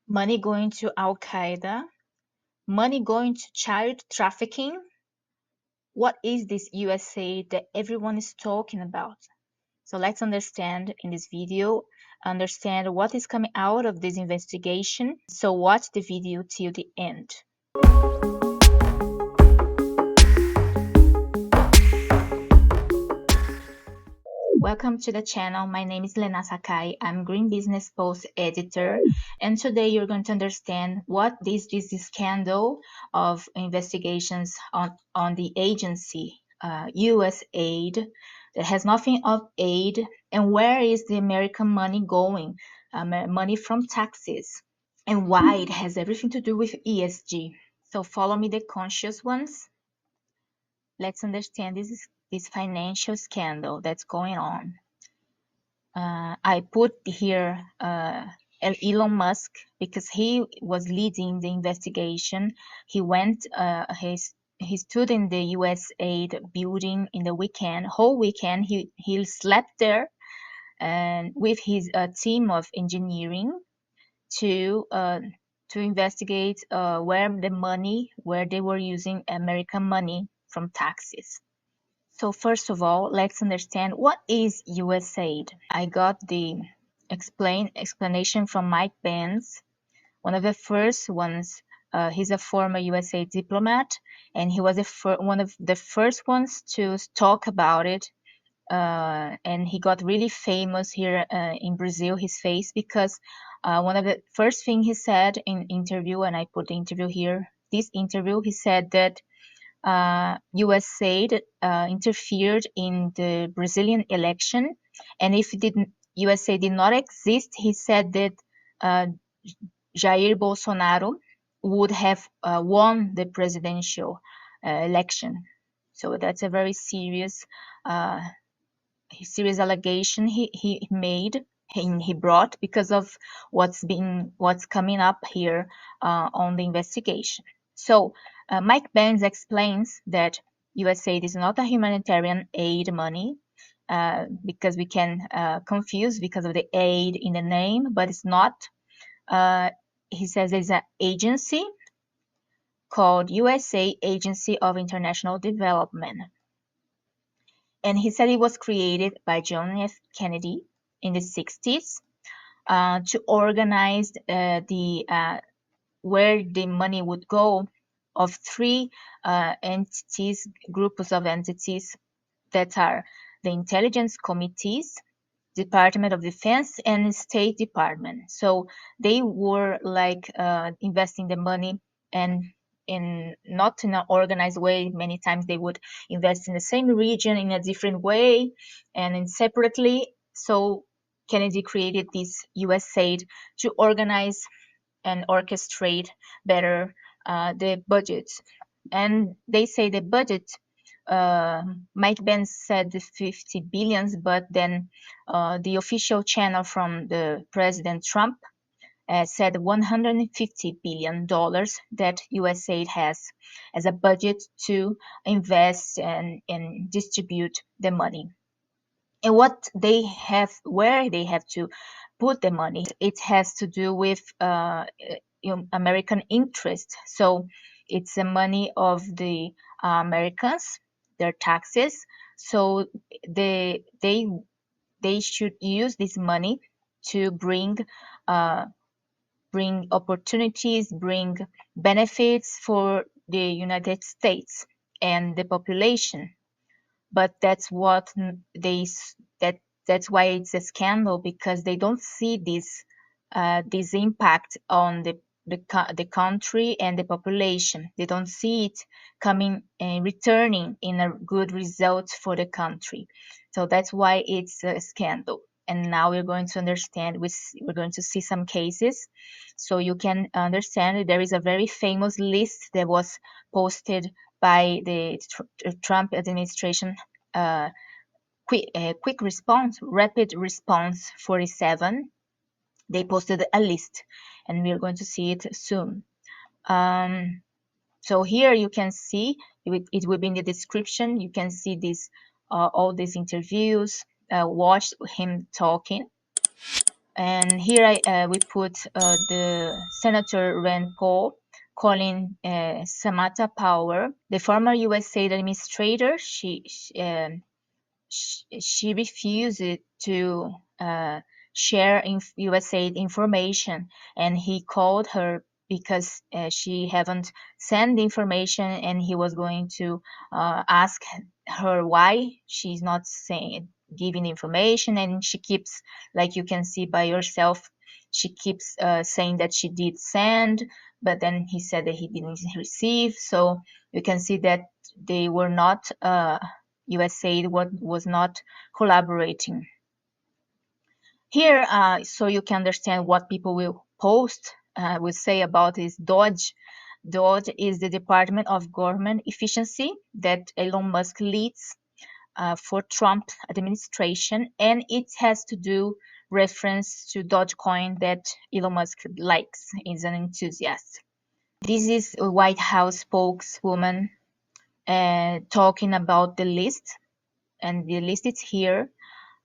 Money going to Al Qaeda, money going to child trafficking. What is this USAID that everyone is talking about? So let's understand in this video, understand what is coming out of this investigation. So watch the video till the end. Welcome to the channel. My name is Lena Sakai. I'm Green Business Post editor, and today you're going to understand what this scandal of investigations on the agency USAID that has nothing of aid, and where is the American money going, money from taxes, and why it has everything to do with ESG. So follow me, the conscious ones. Let's understand this financial scandal that's going on. I put here Elon Musk because he was leading the investigation. He went, he stood in the USAID building in the weekend, whole weekend. He slept there and with his team of engineering to investigate where they were using American money from taxes. So first of all, let's understand what is USAID. I got the explanation from Mike Pence, one of the first ones. He's a former USA diplomat, and he was one of the first ones to talk about it. And he got really famous here in Brazil, his face, because one of the first thing he said in interview, and I put the interview here, this interview, he said that USAID interfered in the Brazilian election, and if USA did not exist, he said that Jair Bolsonaro would have won the presidential election. So that's a very serious allegation he made. He brought because of what's coming up here on the investigation. So Mike Pence explains that USAID is not a humanitarian aid money because we can confuse because of the aid in the name, but it's not. He says there's an agency called USA Agency of International Development. And he said it was created by John F. Kennedy in the 60s to organize where the money would go of three groups of entities that are the intelligence committees, Department of Defense, and State Department. So they were like investing the money and not in an organized way. Many times they would invest in the same region in a different way and separately. So Kennedy created this USAID to organize and orchestrate better the budget. And they say the budget, Mike Pence said 50 billions, but then the official channel from the President Trump said $150 billion that USAID has as a budget to invest and distribute the money. And what they have, where they have to put the money, it has to do with American interest. So it's the money of the Americans, their taxes. So they should use this money to bring opportunities, bring benefits for the United States and the population. But that's what that's why it's a scandal, because they don't see this impact on the country and the population. They don't see it coming and returning in a good result for the country. So that's why it's a scandal. And now we're going to understand, we're going to see some cases so you can understand. There is a very famous list that was posted by the Trump administration, quick response, rapid response 47. They posted a list, and we are going to see it soon. So here you can see, it will be in the description. You can see this, all these interviews, watch him talking. And here we put the Senator Rand Paul calling Samantha Power, the former USAID administrator. She refused to share USAID information, and he called her because she haven't sent the information, and he was going to ask her why she's not saying giving information. And she keeps, like you can see by yourself, she keeps saying that she did send, but then he said that he didn't receive. So you can see that they were not USAID was not collaborating. Here, so you can understand what people will post, will say about this DOGE. DOGE is the Department of Government Efficiency that Elon Musk leads for Trump administration, and it has to do reference to Dogecoin that Elon Musk likes, is an enthusiast. This is a White House spokeswoman talking about the list, and the list is here,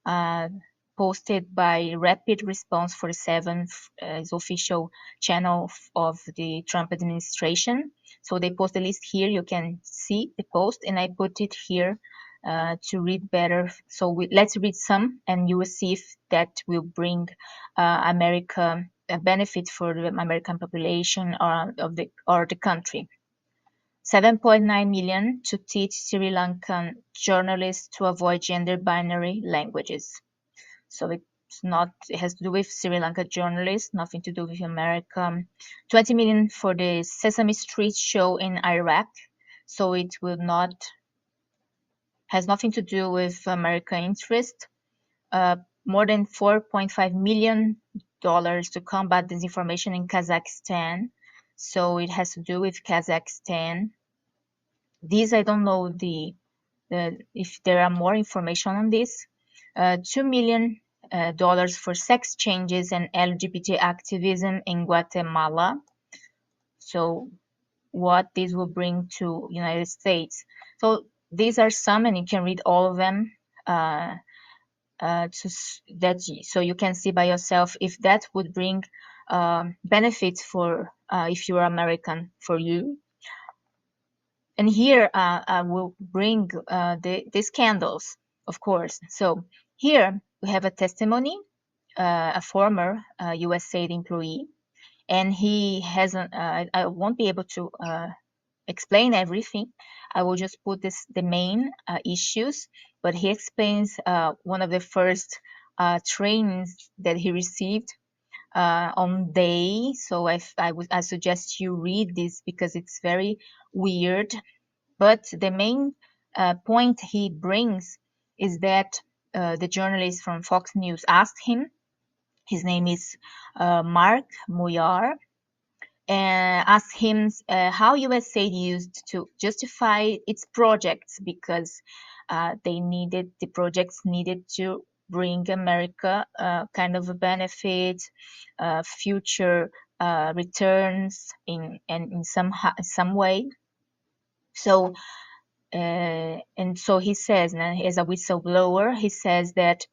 uh, posted by Rapid Response 47, is official channel of the Trump administration. So they post the list here. You can see the post, and I put it here to read better. So let's read some, and you will see if that will bring America a benefit for the American population or the country. 7.9 million to teach Sri Lankan journalists to avoid gender binary languages. So it has to do with Sri Lanka journalists, nothing to do with America. 20 million for the Sesame Street show in Iraq. So it has nothing to do with American interest. More than $4.5 million to combat disinformation in Kazakhstan. So it has to do with Kazakhstan. These I don't know if there are more information on this. $2 million for sex changes and LGBT activism in Guatemala. So what this will bring to United States. So these are some, and you can read all of them so you can see by yourself if that would bring benefits for if you're American for you. And here I will bring the scandals, of course. So here we have a testimony, a former USAID employee, and he hasn't. I won't be able to explain everything. I will just put the main issues. But he explains one of the first trainings that he received on day. So I suggest you read this because it's very weird. But the main point he brings is that the journalist from Fox News asked him, his name is Mark Moyar, and asked him how USAID used to justify its projects because the projects needed to bring America kind of a benefit, future returns in some way. So and so he says, and as a whistleblower, he says that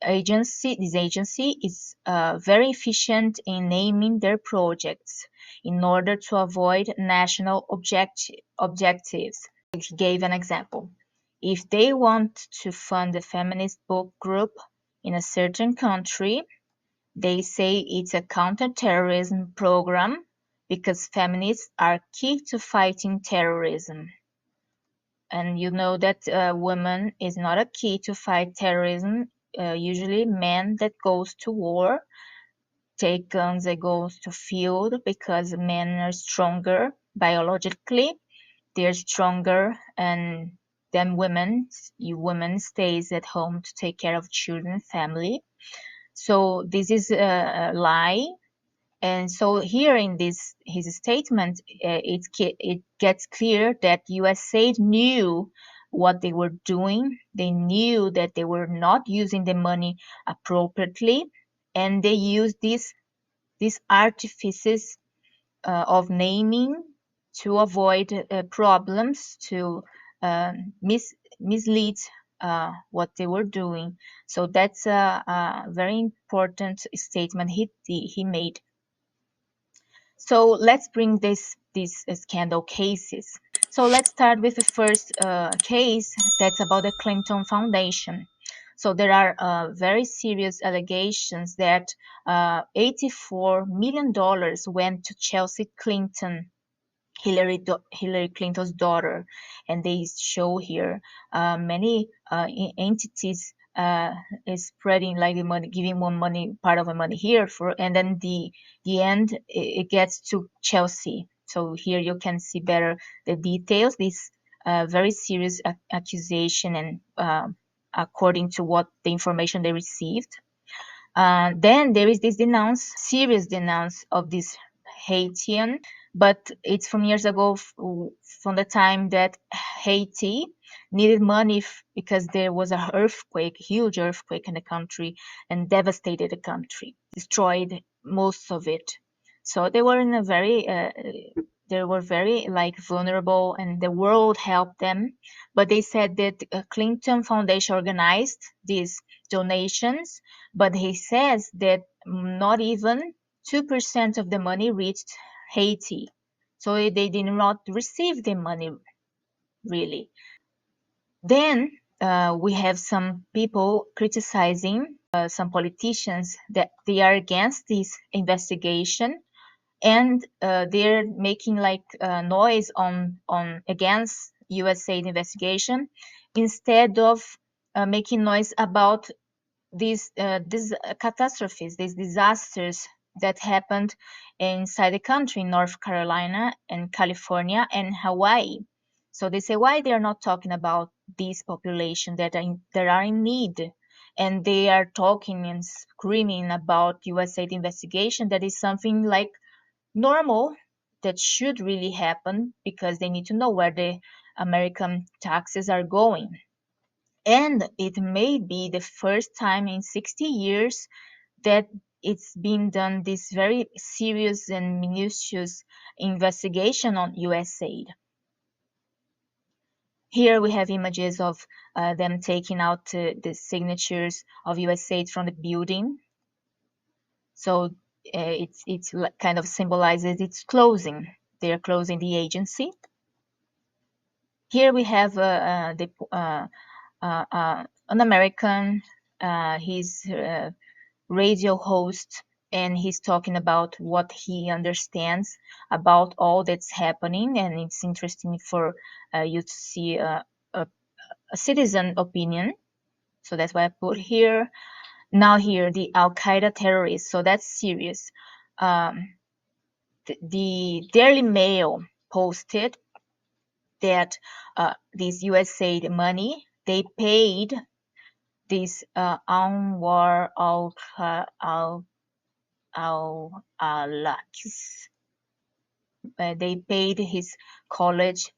this agency is very efficient in naming their projects in order to avoid national objectives. He gave an example. If they want to fund a feminist book group in a certain country, they say it's a counter-terrorism program because feminists are key to fighting terrorism. And you know that women is not a key to fight terrorism. Usually men that goes to war take guns, they go to field because men are stronger biologically. They're stronger and than women. Women stays at home to take care of children, family. So this is a lie. And so here in his statement, it gets clear that USAID knew what they were doing. They knew that they were not using the money appropriately, and they used these artifices of naming to avoid problems, to mislead what they were doing. So that's a very important statement he made. So let's bring these scandal cases. So let's start with the first case that's about the Clinton Foundation. So there are very serious allegations that $84 million went to Chelsea Clinton, Hillary Clinton's daughter, and they show here many entities is spreading like the money, giving one money, part of the money here for, and then the end it gets to Chelsea. So here you can see better the details. This very serious accusation, and according to what the information they received. Then there is this serious denounce of this Haitian, but it's from years ago, from the time that Haiti needed money because there was a earthquake, huge earthquake in the country, and devastated the country, destroyed most of it. So they were in a they were very like vulnerable, and the world helped them. But they said that Clinton Foundation organized these donations, but he says that not even 2% of the money reached Haiti. So they did not receive the money really. Then we have some people criticizing some politicians that they are against this investigation, and they're making like noise on against USAID investigation instead of making noise about these catastrophes, these disasters that happened inside the country, North Carolina and California and Hawaii. So they say why they are not talking about these population that are in need, and they are talking and screaming about USAID investigation. That is something like normal that should really happen because they need to know where the American taxes are going. And it may be the first time in 60 years that it's been done this very serious and minutious investigation on USAID. Here we have images of them taking out the signatures of USAID from the building. So it's kind of symbolizes its closing. They are closing the agency. Here we have an American. He's radio host, and he's talking about what he understands about all that's happening, and it's interesting for you to see a citizen opinion. So that's why I put here. Now here, the Al-Qaeda terrorists. So that's serious. The Daily Mail posted that this USAID money, they paid this Anwar al-Awlaki. They paid his college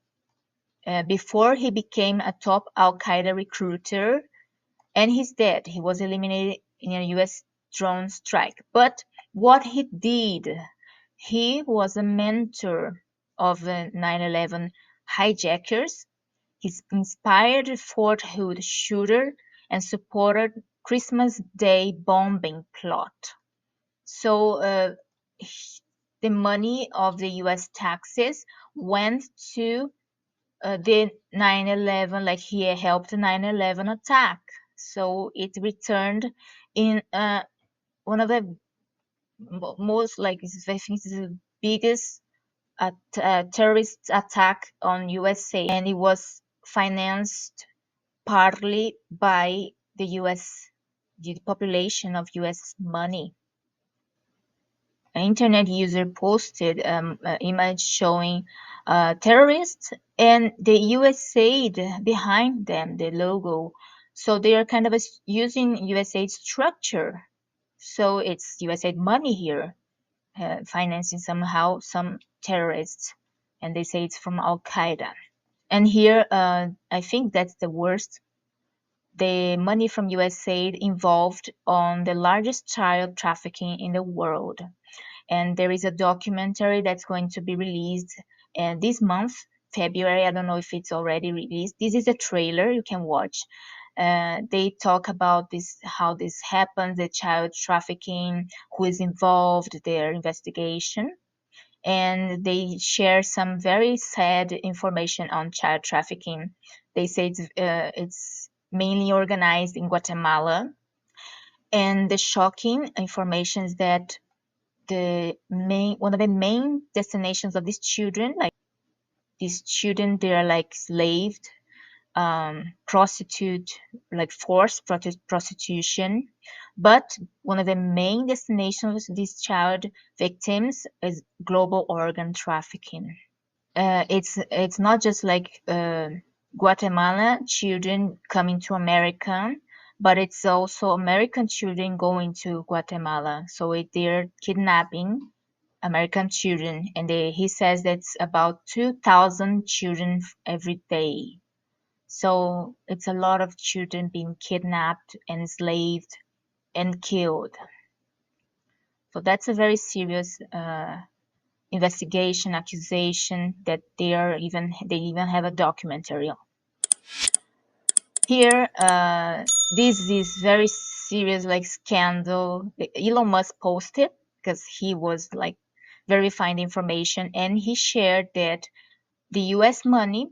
before he became a top Al-Qaeda recruiter, and he's dead. He was eliminated in a US drone strike. But what he did, he was a mentor of the 9/11 hijackers. He inspired the Fort Hood shooter and supported Christmas Day bombing plot. So the money of the US taxes went to the 9/11, like he helped the 9/11 attack. So it returned in one of the most, like, I think it's the biggest terrorist attack on USA, and it was financed partly by the US, the population of US money. An internet user posted an image showing terrorists and the USAID behind them, the logo. So they are kind of using USAID structure. So it's USAID money here, financing somehow some terrorists, and they say it's from Al Qaeda. And here, I think that's the worst. The money from USAID involved on the largest child trafficking in the world. And there is a documentary that's going to be released this month, February. I don't know if it's already released. This is a trailer you can watch. They talk about this, how this happens, the child trafficking, who is involved, their investigation, and they share some very sad information on child trafficking. They say it's mainly organized in Guatemala, and the shocking information is that one of the main destinations of these children, they are like slaved, prostitute, like forced prostitution. But one of the main destinations of these child victims is global organ trafficking. It's not just like Guatemala children coming to America, but it's also American children going to Guatemala. So they're kidnapping American children, and he says that's about 2,000 children every day. So it's a lot of children being kidnapped, enslaved, and killed. So that's a very serious investigation, accusation that they even have a documentary on. Here, this is very serious like scandal. Elon Musk posted because he was like verifying the information, and he shared that the U.S. money,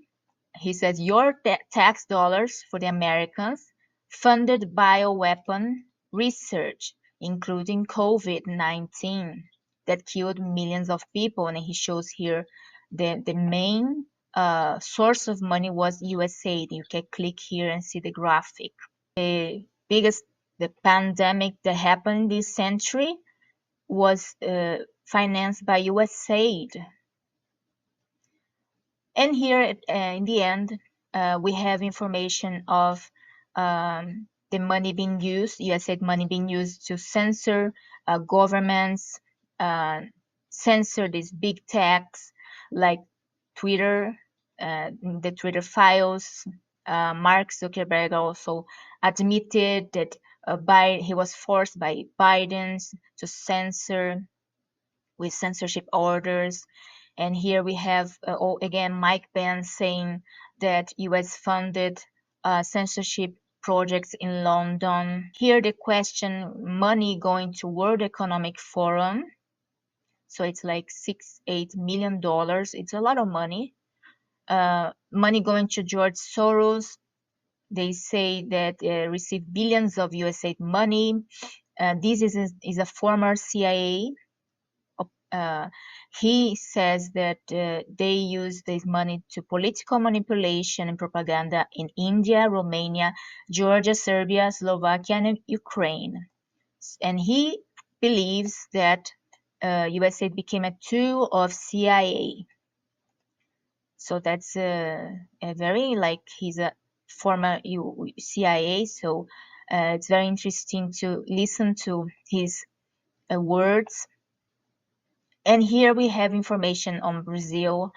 he says, your tax dollars for the Americans funded bioweapon research, including COVID-19, that killed millions of people. And he shows here the main source of money was USAID. You can click here and see the graphic. The biggest, the pandemic that happened this century was financed by USAID. And here in the end, we have information of the money being used, USAID money being used to censor governments, uh, censor these big techs like Twitter, the Twitter files. Mark Zuckerberg also admitted that he was forced by Biden to censor with censorship orders. And here we have, again, Mike Pence saying that US funded censorship projects in London. Here the question, money going to World Economic Forum. So it's like $6-8 million. It's a lot of money. Money going to George Soros. They say that received billions of USAID money. This is a former CIA. He says that they use this money to political manipulation and propaganda in India, Romania, Georgia, Serbia, Slovakia, and Ukraine. And he believes that USA became a tool of CIA. So that's a very, like, he's a former CIA, so it's very interesting to listen to his words. And here we have information on Brazil.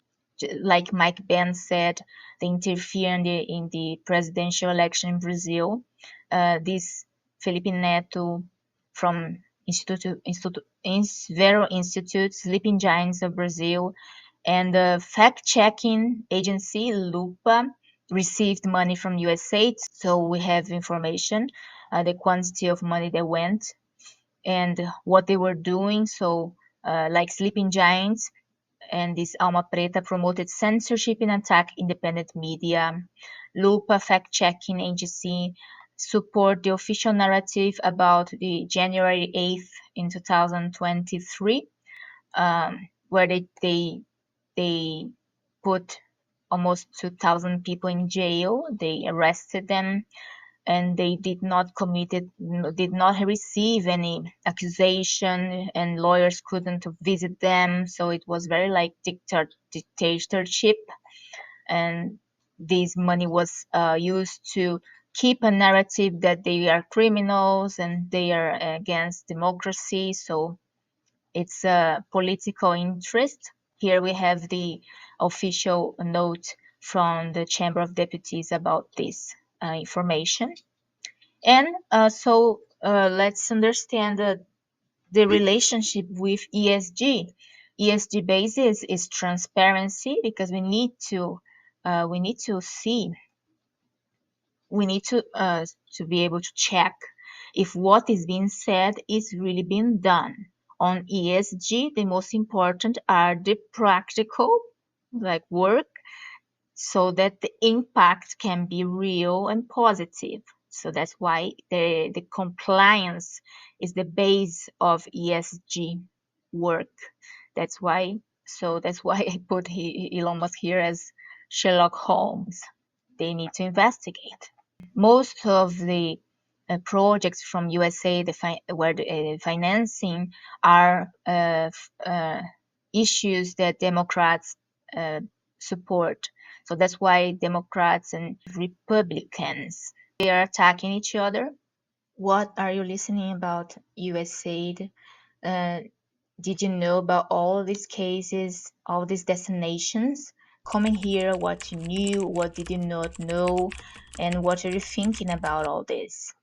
Like Mike Pence said, they interfere in the presidential election in Brazil. This Felipe Neto from Vero Institute, Sleeping Giants of Brazil, and the fact-checking agency Lupa received money from USAID. So we have information, the quantity of money that went and what they were doing. So like Sleeping Giants and this Alma Preta promoted censorship and attack independent media. Lupa fact-checking agency support the official narrative about the January 8th in 2023, where they put almost 2,000 people in jail. They arrested them, and they did not receive any accusation, and lawyers couldn't visit them. So it was very like dictatorship, and this money was used to keep a narrative that they are criminals and they are against democracy. So it's a political interest. Here we have the official note from the Chamber of Deputies about this information. And let's understand the relationship with ESG. ESG basis is transparency, because we need to see we need to be able to check if what is being said is really being done. On ESG, the most important are the practical, like work, so that the impact can be real and positive. So that's why the compliance is the base of ESG work. That's why I put Elon Musk here as Sherlock Holmes. They need to investigate. Most of the projects from USA, where the financing are issues that Democrats uh, support. So that's why Democrats and Republicans, they are attacking each other. What are you listening about USAID? Uh, did you know about all these cases, all these destinations? Comment here what you knew, what did you not know, and what are you thinking about all this?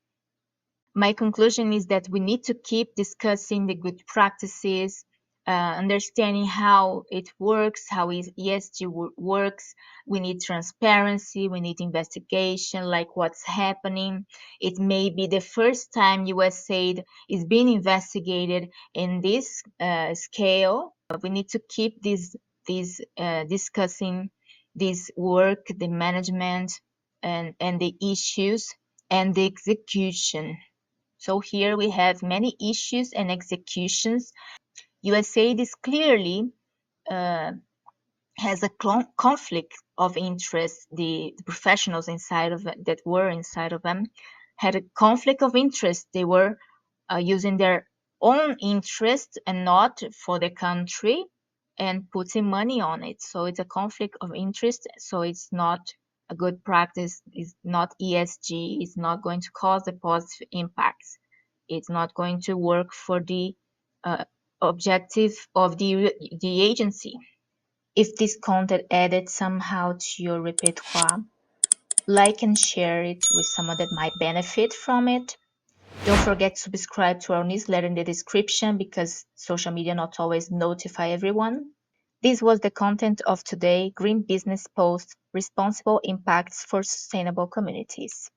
My conclusion is that we need to keep discussing the good practices, understanding how it works, how ESG works. We need transparency, we need investigation, like what's happening. It may be the first time USAID is being investigated in this scale. We need to keep discussing this work, the management, and the issues and the execution. So here we have many issues and executions. USAID is clearly uh, has a conflict of interest. The professionals inside of it, that were inside of them had a conflict of interest. They were using their own interest and not for the country and putting money on it. So it's a conflict of interest. So it's not a good practice. It's not ESG. It's not going to cause a positive impacts. It's not going to work for the objective of the agency. If this content added somehow to your repertoire, like and share it with someone that might benefit from it. Don't forget to subscribe to our newsletter in the description because social media not always notify everyone. This was the content of today, Green Business Post, Responsible Impacts for Sustainable Communities.